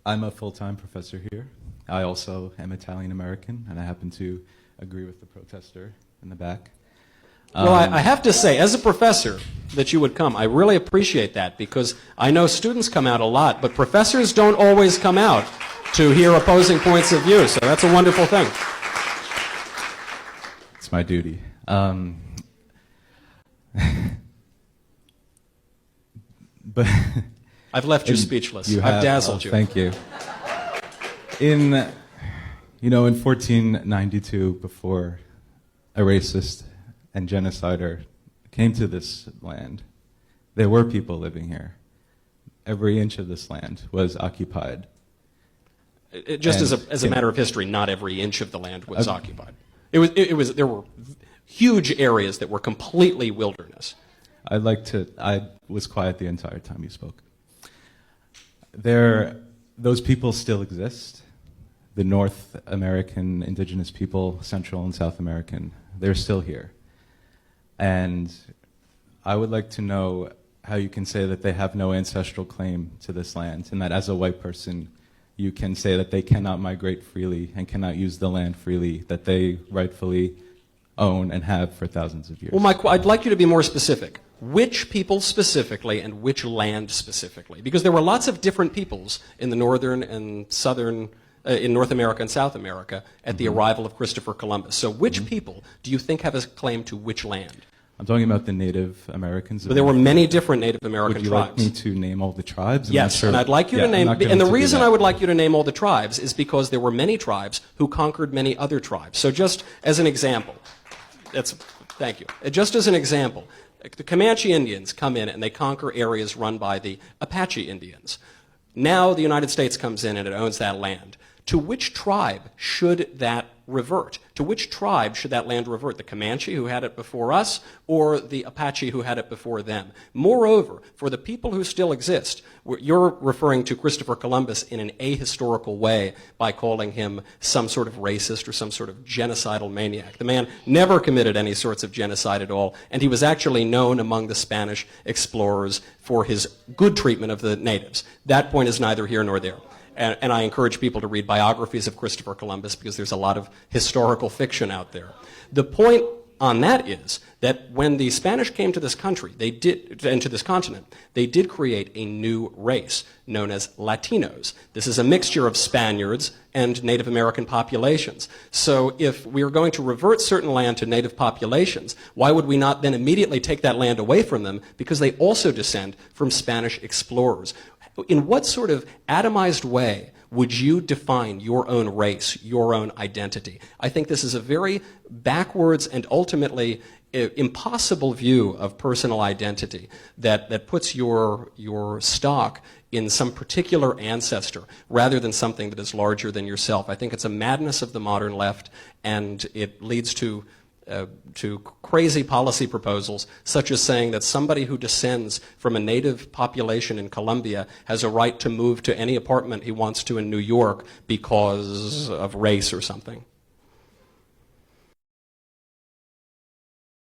I'm a full-time professor here. I also am Italian-American, and I happen to agree with the protester in the back. Well, I have to say, as a professor, that you would come. I really appreciate that, because I know students come out a lot, but professors don't always come out to hear opposing points of view, so that's a wonderful thing. It's my duty. But I've left you speechless. I've dazzled you. Thank you. In 1492, before a racist and genocider came to this land, there were people living here. Every inch of this land was occupied. Just as a matter of history, not every inch of the land was occupied. There were huge areas that were completely wilderness. I was quiet the entire time you spoke. Those people still exist. The North American indigenous people, Central and South American, they're still here. And I would like to know how you can say that they have no ancestral claim to this land, and that as a white person, you can say that they cannot migrate freely and cannot use the land freely that they rightfully own and have for thousands of years. Well, Mike, I'd like you to be more specific. Which people specifically and which land specifically? Because there were lots of different peoples in the northern and southern, in North America and South America at the arrival of Christopher Columbus. So which people do you think have a claim to which land? I'm talking about the Native Americans. But there were many different Native American tribes. tribes. Would you like me to name all the tribes? Yes, and I'd like you to name, and the reason I would like you to name all the tribes is because there were many tribes who conquered many other tribes. So just as an example, thank you. Just as an example, the Comanche Indians come in and they conquer areas run by the Apache Indians. Now the United States comes in and it owns that land. To which tribe should that revert? To which tribe should that land revert? The Comanche who had it before us, or the Apache who had it before them? Moreover, for the people who still exist, you're referring to Christopher Columbus in an ahistorical way by calling him some sort of racist or some sort of genocidal maniac. The man never committed any sorts of genocide at all, and he was actually known among the Spanish explorers for his good treatment of the natives. That point is neither here nor there. And I encourage people to read biographies of Christopher Columbus because there's a lot of historical fiction out there. The point on that is that when the Spanish came to this country, and to this continent, they did create a new race known as Latinos. This is a mixture of Spaniards and Native American populations. So if we are going to revert certain land to native populations, why would we not then immediately take that land away from them because they also descend from Spanish explorers? In what sort of atomized way would you define your own race, your own identity? I think this is a very backwards and ultimately impossible view of personal identity that puts your stock in some particular ancestor rather than something that is larger than yourself. I think it's a madness of the modern left, and it leads to crazy policy proposals, such as saying that somebody who descends from a native population in Colombia has a right to move to any apartment he wants to in New York because of race or something.